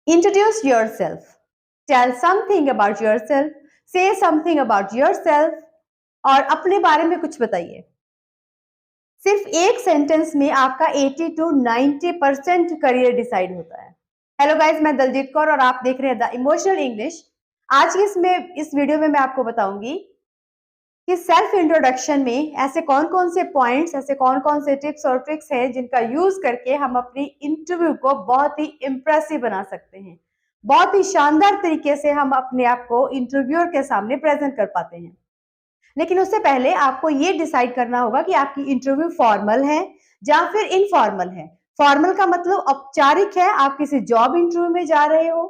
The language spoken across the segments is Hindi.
Introduce yourself. Tell something about yourself. Say something about yourself. और अपने बारे में कुछ बताइए। सिर्फ एक सेंटेंस में आपका 80 to 90% करियर डिसाइड होता है। हेलो गाइस, मैं दलजीत कौर और आप देख रहे हैं द इमोशनल इंग्लिश। आज की इस वीडियो में मैं आपको बताऊंगी कि सेल्फ इंट्रोडक्शन में ऐसे कौन कौन से पॉइंट्स, ऐसे कौन कौन से टिप्स और ट्रिक्स हैं जिनका यूज करके हम अपनी इंटरव्यू को बहुत ही इम्प्रेसिव बना सकते हैं, बहुत ही शानदार तरीके से हम अपने आप को इंटरव्यूअर के सामने प्रेजेंट कर पाते हैं। लेकिन उससे पहले आपको ये डिसाइड करना होगा कि आपकी इंटरव्यू फॉर्मल है या फिर इनफॉर्मल है। फॉर्मल का मतलब औपचारिक है, आप किसी जॉब इंटरव्यू में जा रहे हो,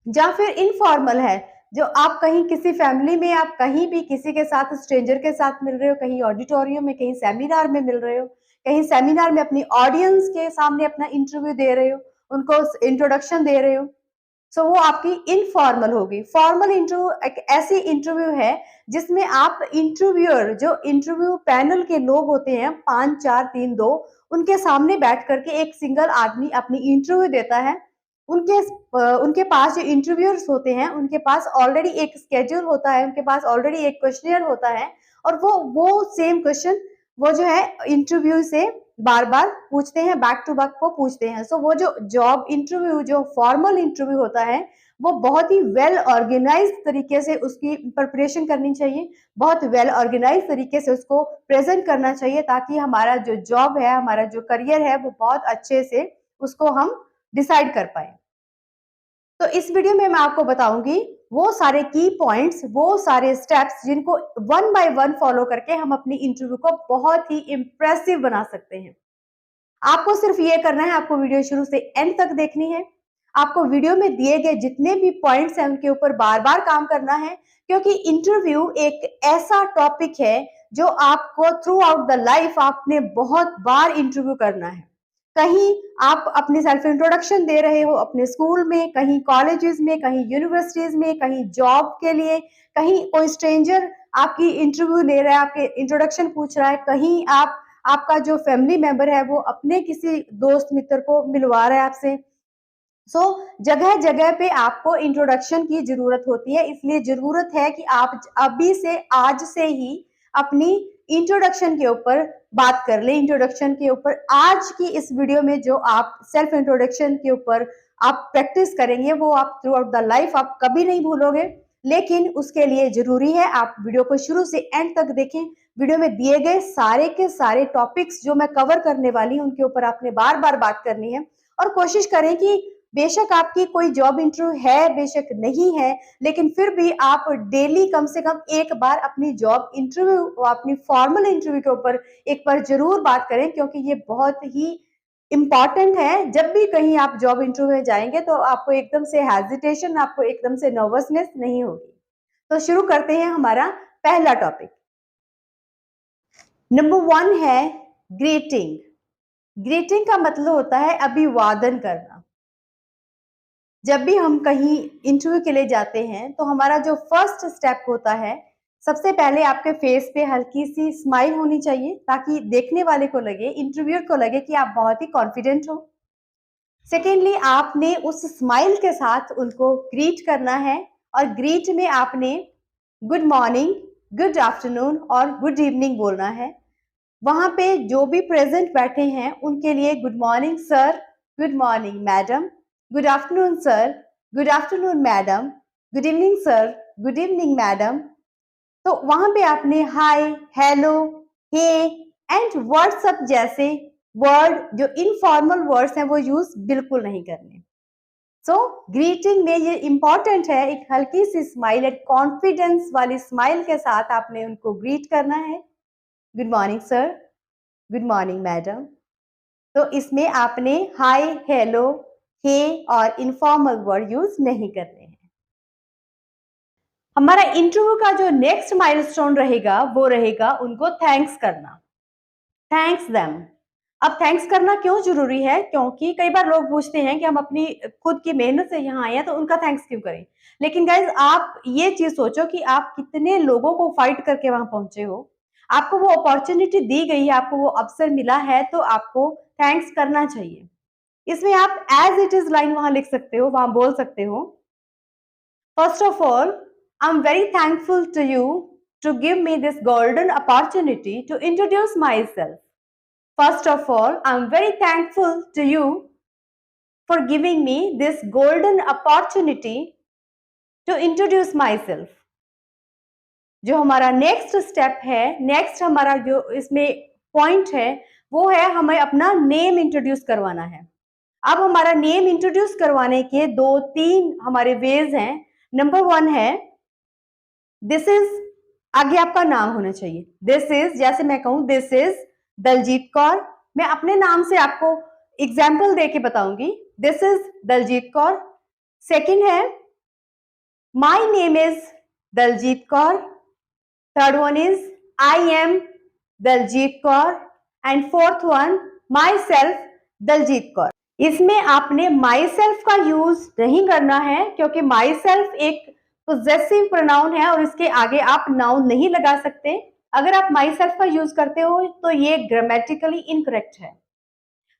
या फिर इनफॉर्मल है जो आप कहीं किसी फैमिली में, आप कहीं भी किसी के साथ, स्ट्रेंजर के साथ मिल रहे हो, कहीं ऑडिटोरियम में, कहीं सेमिनार में मिल रहे हो, कहीं सेमिनार में अपनी ऑडियंस के सामने अपना इंटरव्यू दे रहे हो, उनको इंट्रोडक्शन दे रहे हो। सो वो आपकी इनफॉर्मल होगी। फॉर्मल इंटरव्यू एक ऐसी इंटरव्यू है जिसमें आप इंटरव्यूअर, जो इंटरव्यू पैनल के लोग होते हैं 5 4 3 2, उनके सामने बैठ करके एक सिंगल आदमी अपनी इंटरव्यू देता है। उनके उनके पास जो इंटरव्यूअर्स होते हैं उनके पास ऑलरेडी एक स्केड्यूल होता है, उनके पास ऑलरेडी एक क्वेश्चनियर होता है और वो सेम क्वेश्चन वो जो है इंटरव्यू से बार बार पूछते हैं, बैक टू बैक वो पूछते हैं। सो वो जो जॉब इंटरव्यू, जो फॉर्मल इंटरव्यू होता है, वो बहुत ही वेल ऑर्गेनाइज तरीके से उसकी प्रिपरेशन करनी चाहिए, बहुत वेल ऑर्गेनाइज तरीके से उसको प्रेजेंट करना चाहिए ताकि हमारा जो जॉब है, हमारा जो करियर है, वो बहुत अच्छे से उसको हम डिसाइड कर पाए। तो इस वीडियो में मैं आपको बताऊंगी वो सारे की पॉइंट्स, वो सारे स्टेप्स जिनको वन बाय वन फॉलो करके हम अपनी इंटरव्यू को बहुत ही इंप्रेसिव बना सकते हैं। आपको सिर्फ ये करना है, आपको वीडियो शुरू से एंड तक देखनी है। आपको वीडियो में दिए गए जितने भी पॉइंट्स हैं उनके ऊपर बार बार काम करना है, क्योंकि इंटरव्यू एक ऐसा टॉपिक है जो आपको थ्रू आउट द लाइफ आपने बहुत बार इंटरव्यू करना है। कहीं आप अपनी सेल्फ इंट्रोडक्शन दे रहे हो अपने स्कूल में, कहीं कॉलेजेस में, कहीं यूनिवर्सिटीज में, कहीं जॉब के लिए, कहीं कोई स्ट्रेंजर आपकी इंटरव्यू ले रहा है, आपके इंट्रोडक्शन पूछ रहा है, कहीं आपका जो फैमिली मेंबर है वो अपने किसी दोस्त मित्र को मिलवा रहा है आपसे। जगह जगह पे आपको इंट्रोडक्शन की जरूरत होती है, इसलिए जरूरत है कि आप अभी से, आज से ही अपनी इंट्रोडक्शन के ऊपर बात कर ले। इंट्रोडक्शन के ऊपर आज की इस वीडियो में जो आप सेल्फ इंट्रोडक्शन के ऊपर आप प्रैक्टिस करेंगे वो आप थ्रू आउट द लाइफ आप कभी नहीं भूलोगे। लेकिन उसके लिए जरूरी है आप वीडियो को शुरू से एंड तक देखें। वीडियो में दिए गए सारे के सारे टॉपिक्स जो मैं कवर करने वाली हूं उनके ऊपर आपने बार बार बात करनी है, और कोशिश करें कि बेशक आपकी कोई जॉब इंटरव्यू है, बेशक नहीं है, लेकिन फिर भी आप डेली कम से कम एक बार अपनी जॉब इंटरव्यू, अपनी फॉर्मल इंटरव्यू के ऊपर एक बार जरूर बात करें, क्योंकि ये बहुत ही इंपॉर्टेंट है। जब भी कहीं आप जॉब इंटरव्यू में जाएंगे तो आपको एकदम से हेजिटेशन, आपको एकदम से नर्वसनेस नहीं होगी। तो शुरू करते हैं हमारा पहला टॉपिक। नंबर 1 है ग्रीटिंग। ग्रीटिंग का मतलब होता है अभिवादन करना। जब भी हम कहीं इंटरव्यू के लिए जाते हैं तो हमारा जो फर्स्ट स्टेप होता है, सबसे पहले आपके फेस पे हल्की सी स्माइल होनी चाहिए ताकि देखने वाले को लगे, इंटरव्यूअर को लगे कि आप बहुत ही कॉन्फिडेंट हो। सेकेंडली, आपने उस स्माइल के साथ उनको ग्रीट करना है, और ग्रीट में आपने गुड मॉर्निंग, गुड आफ्टरनून और गुड इवनिंग बोलना है। वहां पे जो भी प्रेजेंट बैठे हैं उनके लिए good morning sir, good morning madam, good afternoon sir, good afternoon madam, good evening sir, good evening madam. तो वहां पे आपने हाय, हेलो, हे एंड व्हाट्सअप जैसे वर्ड, जो इनफॉर्मल वर्ड्स हैं, वो यूज बिल्कुल नहीं करने। ग्रीटिंग में ये इंपॉर्टेंट है, एक हल्की सी स्माइल, एक कॉन्फिडेंस वाली स्माइल के साथ आपने उनको ग्रीट करना है। Good morning sir, good morning madam. तो इसमें आपने हाय, हेलो, हे और इनफॉर्मल वर्ड यूज नहीं करने हैं। हमारा इंटरव्यू का जो नेक्स्ट माइलस्टोन रहेगा वो रहेगा उनको थैंक्स करना। Thanks them. अब थैंक्स करना क्यों जरूरी है? क्योंकि कई बार लोग पूछते हैं कि हम अपनी खुद की मेहनत से यहाँ आए हैं तो उनका थैंक्स क्यों करें। लेकिन गाइज, आप ये चीज सोचो कि आप कितने लोगों को फाइट करके वहां पहुंचे हो, आपको वो अपॉर्चुनिटी दी गई है, आपको वो अवसर मिला है, तो आपको थैंक्स करना चाहिए। इसमें आप एज इट इज लाइन वहां लिख सकते हो, वहां बोल सकते हो, first of all I am very thankful to you to give me this golden opportunity to introduce myself. First of all, I'm very thankful to you for giving me this golden opportunity to introduce myself. जो हमारा नेक्स्ट स्टेप है, नेक्स्ट हमारा जो इसमें पॉइंट है, वो है हमें अपना नेम इंट्रोड्यूस करवाना है। अब हमारा नेम इंट्रोड्यूस करवाने के 2-3 हमारे वेज हैं। नंबर 1 है दिस इज, आगे आपका नाम होना चाहिए। दिस इज, जैसे मैं कहूं दिस इज दलजीत कौर, मैं अपने नाम से आपको एग्जाम्पल देके बताऊंगी, this is Daljit Kaur. Second है my name is Daljit Kaur. Third one is I am Daljit Kaur and fourth one myself Daljit Kaur. इसमें आपने माई सेल्फ का यूज नहीं करना है क्योंकि माई सेल्फ एक पोजेसिव प्रोनाउन है और इसके आगे आप नाउन नहीं लगा सकते। अगर आप माई सेल्फ का यूज करते हो तो ये ग्रामेटिकली इनकरेक्ट है।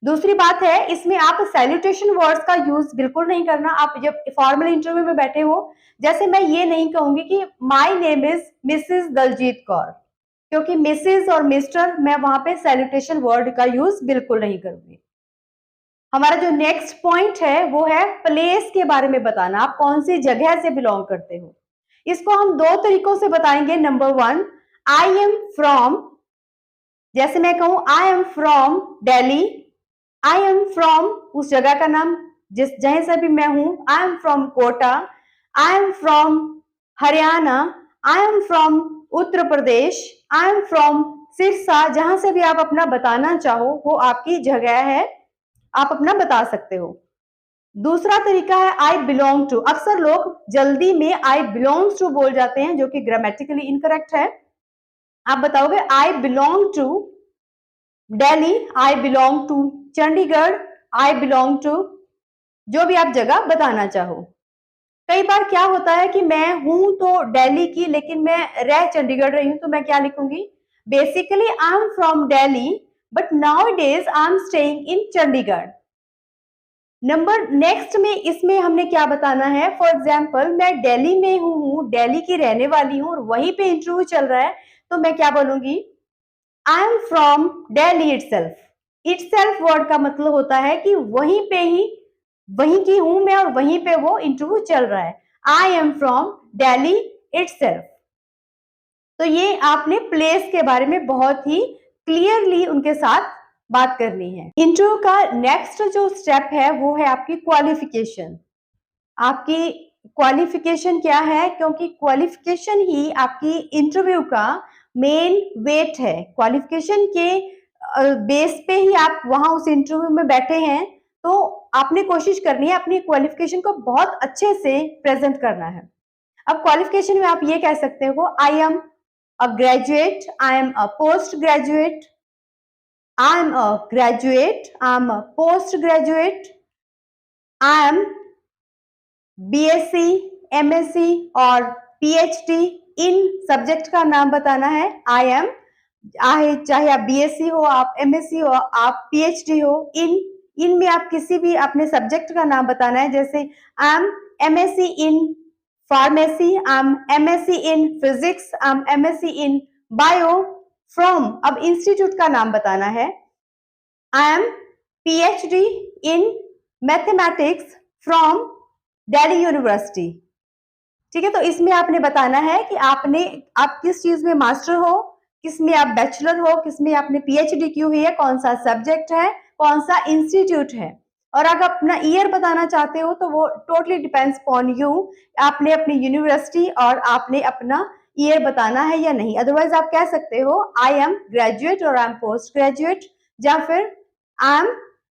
दूसरी बात है इसमें आप सैल्यूटेशन वर्ड्स का यूज बिल्कुल नहीं करना। आप जब फॉर्मल इंटरव्यू में बैठे हो, जैसे मैं ये नहीं कहूंगी कि my name is Mrs Daljeet Kaur, क्योंकि मिसेस और मिस्टर मैं वहां पे सैल्यूटेशन वर्ड का यूज बिल्कुल नहीं करूंगी। हमारा जो नेक्स्ट पॉइंट है वो है प्लेस के बारे में बताना, आप कौन सी जगह से बिलोंग करते हो। इसको हम 2 तरीकों से बताएंगे। नंबर 1, आई एम फ्रॉम, जैसे मैं कहूं आई am from Delhi, I am from उस जगह का नाम जिस जहां से भी मैं हूं, I am from Kota, I am from Haryana, I am from Uttar Pradesh, I am from Sirsa, जहां से भी आप अपना बताना चाहो वो आपकी जगह है, आप अपना बता सकते हो। दूसरा तरीका है आई बिलोंग टू। अक्सर लोग जल्दी में आई बिलोंग्स टू बोल जाते हैं जो कि ग्रामेटिकली इनकरेक्ट है। आप बताओगे I belong to Delhi, I belong to Chandigarh, I belong to जो भी आप जगह बताना चाहो। कई बार क्या होता है कि मैं हूं तो दिल्ली की लेकिन मैं रह चंडीगढ़ रही हूं, तो मैं क्या लिखूंगी, basically I am from Delhi but nowadays I am staying in Chandigarh. Number next में इसमें हमने क्या बताना है, फॉर एग्जाम्पल मैं दिल्ली में हूँ, दिल्ली की रहने वाली हूँ और वहीं पे इंटरव्यू चल रहा है, तो मैं क्या बोलूंगी, आई am from Delhi itself. Itself word का मतलब होता है कि वहीं पे ही, वहीं की हूं मैं और वहीं पे वो इंटरव्यू चल रहा है। आई एम फ्रॉम दिल्ली इटसेल्फ। तो ये आपने प्लेस के बारे में बहुत ही क्लियरली उनके साथ बात करनी है। इंटरव्यू का नेक्स्ट जो स्टेप है वो है आपकी क्वालिफिकेशन। आपकी क्वालिफिकेशन क्या है, क्योंकि क्वालिफिकेशन ही आपकी इंटरव्यू का मेन वेट है। क्वालिफिकेशन के बेस पे ही आप वहां उस इंटरव्यू में बैठे हैं, तो आपने कोशिश करनी है अपनी क्वालिफिकेशन को बहुत अच्छे से प्रेजेंट करना है। अब क्वालिफिकेशन में आप ये कह सकते हो, I am a graduate, I am a post graduate, I am a graduate, I am a postgraduate, I am BSc, MSc और PhD। इन सब्जेक्ट का नाम बताना है। I am, चाहे आप BSc हो, आप MSc हो, आप PhD हो, इनमें आप किसी भी अपने सब्जेक्ट का नाम बताना है। जैसे I am MSc in pharmacy, I am MSc in physics, I am MSc in bio। From, अब इंस्टीट्यूट का नाम बताना है। I am PhD in mathematics from Delhi university. ठीक है, तो इसमें आपने बताना है कि आप किस चीज में मास्टर हो, किस में आप बैचलर हो, किस में आपने PhD की हुई है, कौन सा सब्जेक्ट है, कौन सा इंस्टीट्यूट है। और अगर अपना ईयर बताना चाहते हो तो वो टोटली डिपेंड्स ऑन यू, आपने अपनी यूनिवर्सिटी और आपने अपना ईयर बताना है या नहीं। अदरवाइज आप कह सकते हो आई एम ग्रेजुएट और आई एम पोस्ट ग्रेजुएट, या फिर आई एम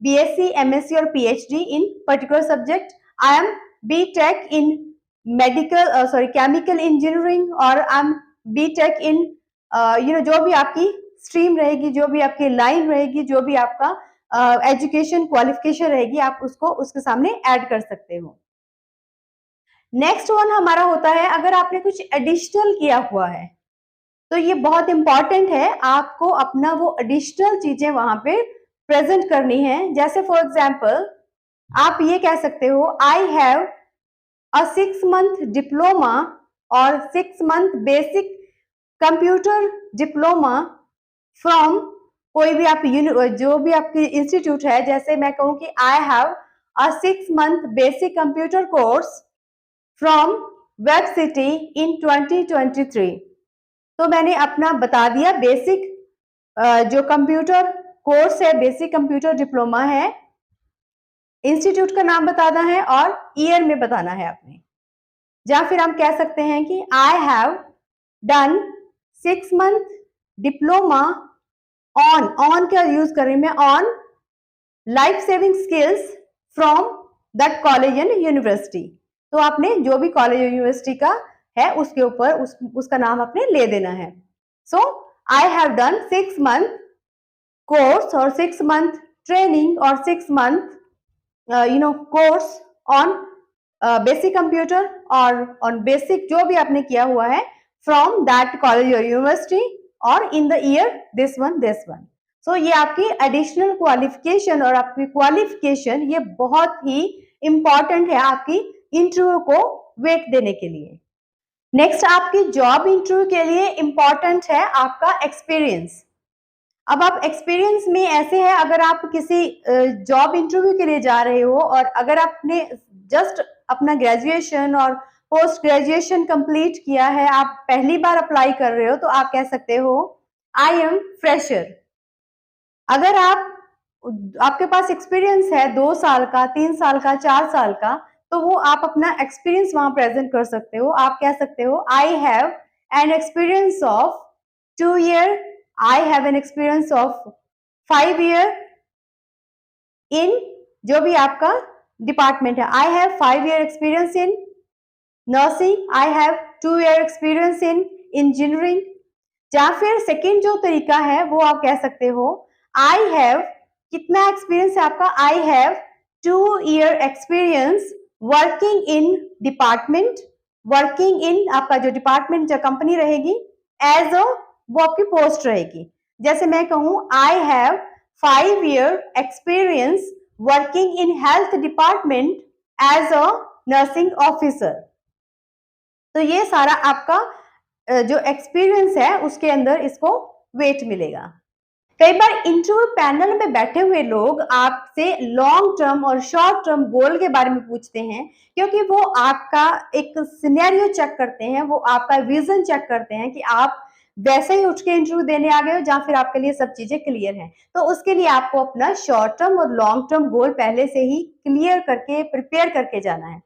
BSc, MSc और PhD in particular subject, I am BTech in medical chemical engineering, और आई एम BTech इन जो भी आपकी स्ट्रीम रहेगी, जो भी आपकी लाइन रहेगी, जो भी आपका एजुकेशन क्वालिफिकेशन रहेगी, आप उसको उसके सामने ऐड कर सकते हो। नेक्स्ट वन हमारा होता है अगर आपने कुछ एडिशनल किया हुआ है, तो ये बहुत इंपॉर्टेंट है, आपको अपना वो एडिशनल चीजें वहां पे प्रेजेंट करनी है। जैसे फॉर एग्जाम्पल आप ये कह सकते हो I have a 6 month diploma और 6 month basic computer diploma from कोई भी आप जो भी आपकी इंस्टीट्यूट है, जैसे मैं कहूँ कि I have a 6 month basic computer course from web city in 2023। तो मैंने अपना बता दिया बेसिक जो कंप्यूटर कोर्स है, बेसिक कंप्यूटर डिप्लोमा है, इंस्टीट्यूट का नाम बताना है और ईयर में बताना है आपने। या फिर हम कह सकते हैं कि आई have done 6 month diploma on क्या यूज करें मैं, on life saving skills from that college and university. तो आपने जो भी कॉलेज यूनिवर्सिटी का है उसके ऊपर उसका नाम आपने ले देना है। So I have done 6 month course और 6 month ट्रेनिंग और 6 month course on basic computer और ऑन बेसिक जो भी आपने किया हुआ है फ्रॉम दैट कॉलेज और यूनिवर्सिटी और in the year this one. So ये आपकी एडिशनल क्वालिफिकेशन और आपकी क्वालिफिकेशन ये बहुत ही इंपॉर्टेंट है आपकी इंटरव्यू को वेट देने के लिए। नेक्स्ट आपकी जॉब इंटरव्यू के लिए इंपॉर्टेंट है आपका एक्सपीरियंस। अब आप एक्सपीरियंस में ऐसे है, अगर आप किसी जॉब इंटरव्यू के लिए जा रहे हो और अगर आपने जस्ट अपना ग्रेजुएशन और पोस्ट ग्रेजुएशन कंप्लीट किया है, आप पहली बार अप्लाई कर रहे हो, तो आप कह सकते हो आई एम फ्रेशर। अगर आपके पास एक्सपीरियंस है 2 साल का, 3 साल का, 4 साल का, तो वो आप अपना एक्सपीरियंस वहां प्रेजेंट कर सकते हो। आप कह सकते हो I have an experience of 2 year, I have an experience of 5 year इन जो भी आपका डिपार्टमेंट है। I have 5 year experience in nursing, I have 2 year experience in engineering. या फिर सेकेंड जो तरीका है वो आप कह सकते हो आई हैव, कितना एक्सपीरियंस है आपका, I have 2 year experience working in department, working in आपका जो डिपार्टमेंट जो कंपनी रहेगी एज अ, वो आपकी पोस्ट रहेगी। जैसे मैं कहूं I have 5 year experience working in health department as a nursing officer. तो ये सारा आपका जो एक्सपीरियंस है उसके अंदर इसको वेट मिलेगा। कई बार इंटरव्यू पैनल में बैठे हुए लोग आपसे लॉन्ग टर्म और शॉर्ट टर्म गोल के बारे में पूछते हैं, क्योंकि वो आपका एक सिनेरियो चेक करते हैं, वो आपका विजन चेक करते हैं कि आप वैसे ही उठ के इंटरव्यू देने आ गए हो या फिर आपके लिए सब चीजें क्लियर हैं। तो उसके लिए आपको अपना शॉर्ट टर्म और लॉन्ग टर्म गोल पहले से ही क्लियर करके प्रिपेयर करके जाना है।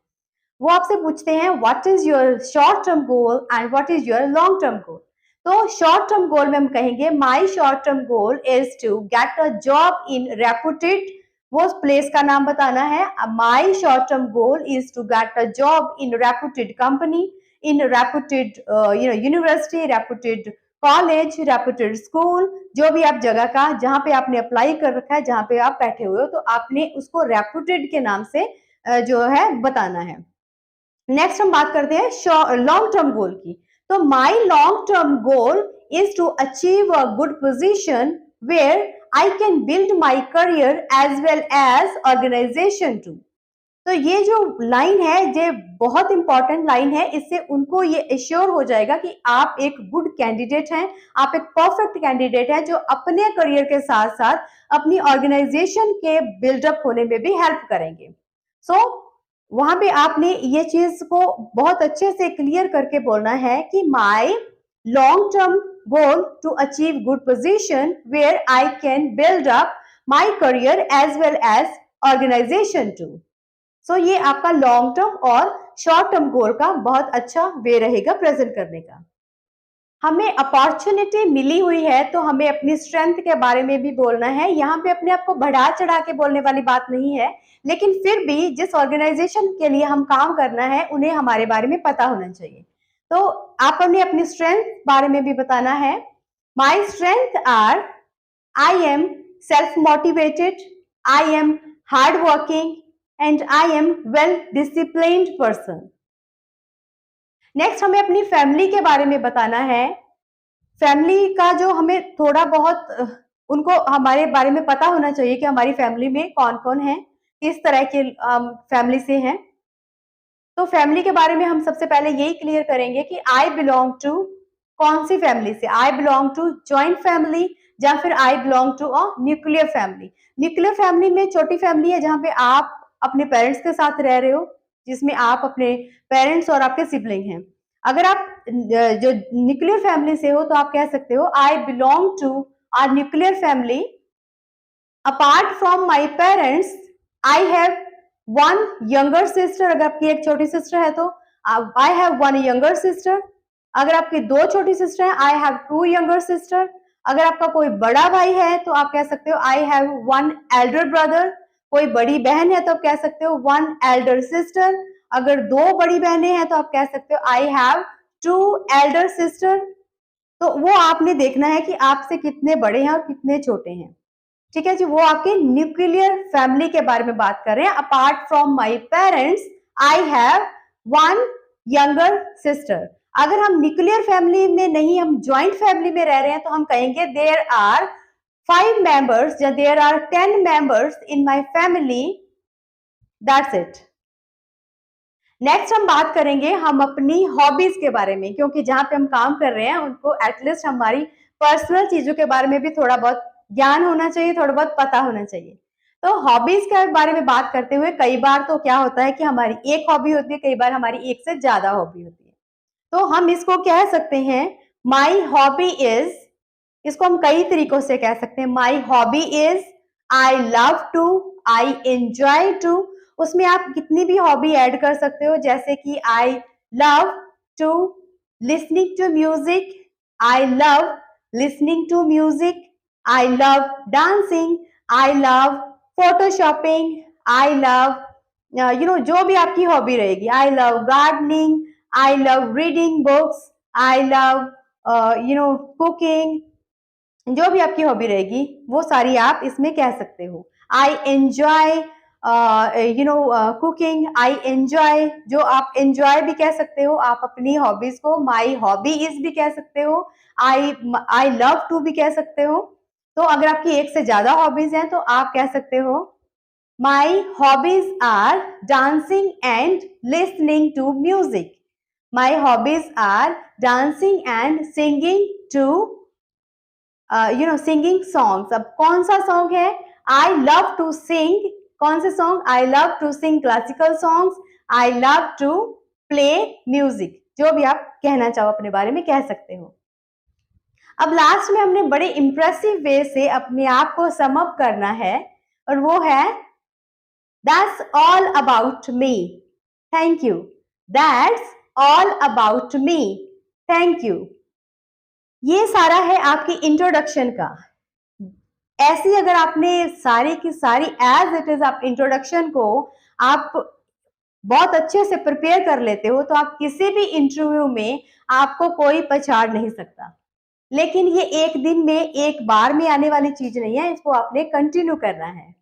वो आपसे पूछते हैं what is your short term goal and what is your long term goal. तो शॉर्ट टर्म गोल में हम कहेंगे my short term goal is to get a job in reputed, वो प्लेस का नाम बताना है। My short term goal is to get a job in reputed company, in reputed university, reputed college, reputed school, जो भी आप जगह का जहां पे आपने अप्लाई कर रखा है, जहां पे आप बैठे हुए हो, तो आपने उसको रेपुटेड के नाम से जो है बताना है। नेक्स्ट हम बात करते हैं लॉन्ग टर्म गोल की। तो my long term goal is to achieve a good position where I can build my career as well as organisation too. तो ये जो लाइन है ये बहुत इंपॉर्टेंट लाइन है, इससे उनको ये एश्योर हो जाएगा कि आप एक गुड कैंडिडेट हैं, आप एक परफेक्ट कैंडिडेट हैं जो अपने करियर के साथ साथ अपनी ऑर्गेनाइजेशन के बिल्डअप होने में भी हेल्प करेंगे। सो वहां पे आपने ये चीज को बहुत अच्छे से क्लियर करके बोलना है कि my long term goal to achieve good position where I can build up my career as well as organisation too. So ये आपका लॉन्ग टर्म और शॉर्ट टर्म गोल का बहुत अच्छा वे रहेगा प्रेजेंट करने का। हमें अपॉर्चुनिटी मिली हुई है तो हमें अपनी स्ट्रेंथ के बारे में भी बोलना है। यहाँ पे अपने आप को बढ़ा चढ़ा के बोलने वाली बात नहीं है, लेकिन फिर भी जिस ऑर्गेनाइजेशन के लिए हम काम करना है उन्हें हमारे बारे में पता होना चाहिए। तो आप हमें अपनी स्ट्रेंथ बारे में भी बताना है। My strength are I am self motivated, I am hard working and I am well disciplined person. Next हमें अपनी फैमिली के बारे में बताना है। फैमिली का जो हमें थोड़ा बहुत उनको हमारे बारे में पता होना चाहिए कि हमारी फैमिली में कौन कौन है, किस तरह के फैमिली से हैं। तो फैमिली के बारे में हम सबसे पहले यही क्लियर करेंगे कि आई बिलोंग टू कौन सी फैमिली से। I belong to joint family या फिर I belong to a nuclear family. Nuclear family में छोटी फैमिली है जहां पे आप अपने पेरेंट्स के साथ रह रहे हो, जिसमें आप अपने पेरेंट्स और आपके सिबलिंग हैं। अगर आप जो न्यूक्लियर फैमिली से हो तो आप कह सकते हो I belong to our nuclear family. Apart from my parents I have one younger sister. अगर आपकी एक छोटी सिस्टर है तो I have one younger sister. अगर आपकी दो छोटी सिस्टर है I have two younger sister. अगर आपका कोई बड़ा भाई है तो आप कह सकते हो I have one Elder brother. कोई बड़ी बहन है तो आप कह सकते हो वन एल्डर सिस्टर। अगर दो बड़ी बहनें हैं तो आप कह सकते हो I have two elder sister. तो वो आपने देखना है कि आपसे कितने बड़े हैं और कितने छोटे हैं। ठीक है जी, वो आपके न्यूक्लियर फैमिली के बारे में बात कर रहे हैं। Apart from my parents I have one younger sister. अगर हम न्यूक्लियर फैमिली में नहीं, हम ज्वाइंट फैमिली में रह रहे हैं तो हम कहेंगे देयर आर 5 मेंबर्स या there are 10 members in my family, that's it. Next हम बात करेंगे हम अपनी हॉबीज के बारे में, क्योंकि जहां पे हम काम कर रहे हैं उनको एटलीस्ट हमारी पर्सनल चीजों के बारे में भी थोड़ा बहुत ज्ञान होना चाहिए, थोड़ा बहुत पता होना चाहिए। तो हॉबीज के बारे में बात करते हुए कई बार तो क्या होता है कि हमारी एक हॉबी होती है, कई बार हमारी एक से ज्यादा हॉबी होती है। तो हम इसको कह सकते हैं माई हॉबी इज, इसको हम कई तरीकों से कह सकते हैं। My hobby is I love to, I enjoy to. उसमें आप कितनी भी हॉबी ऐड कर सकते हो, जैसे कि I love to listening to music, I love listening to music, I love dancing, I love photoshopping, I love जो भी आपकी हॉबी रहेगी। I love gardening, I love reading books, I love cooking. जो भी आपकी हॉबी रहेगी वो सारी आप इसमें कह सकते हो। I enjoy cooking, I enjoy, जो आप एंजॉय भी कह सकते हो आप अपनी हॉबीज को। माई हॉबी इज भी कह सकते हो, आई लव टू भी कह सकते हो। तो अगर आपकी एक से ज्यादा हॉबीज हैं तो आप कह सकते हो my hobbies are dancing and listening to music, my hobbies are dancing and singing to singing songs. अब कौन सा सॉन्ग है? I love to sing. कौन से song? I love to sing classical songs, I love to play music. जो भी आप कहना चाहो अपने बारे में कह सकते हो। अब लास्ट में हमने बड़े इंप्रेसिव वे से अपने आप को सम अप करना है और वो है that's all about me, thank you. That's all about me, thank you. ये सारा है आपकी इंट्रोडक्शन का। ऐसी अगर आपने सारी की सारी एज इट इज आप इंट्रोडक्शन को आप बहुत अच्छे से प्रिपेयर कर लेते हो तो आप किसी भी इंटरव्यू में आपको कोई पछाड़ नहीं सकता। लेकिन ये एक दिन में एक बार में आने वाली चीज नहीं है, इसको आपने कंटिन्यू करना है।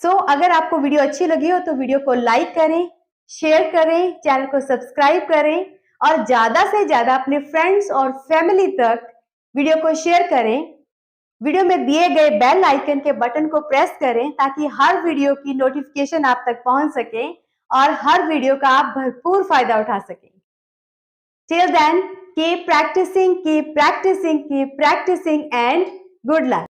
अगर आपको वीडियो अच्छी लगी हो तो वीडियो को लाइक करें, शेयर करें, चैनल को सब्सक्राइब करें और ज्यादा से ज्यादा अपने फ्रेंड्स और फैमिली तक वीडियो को शेयर करें। वीडियो में दिए गए बेल आइकन के बटन को प्रेस करें ताकि हर वीडियो की नोटिफिकेशन आप तक पहुंच सके और हर वीडियो का आप भरपूर फायदा उठा सकें। Till then, keep practicing, keep practicing, keep practicing, and good luck.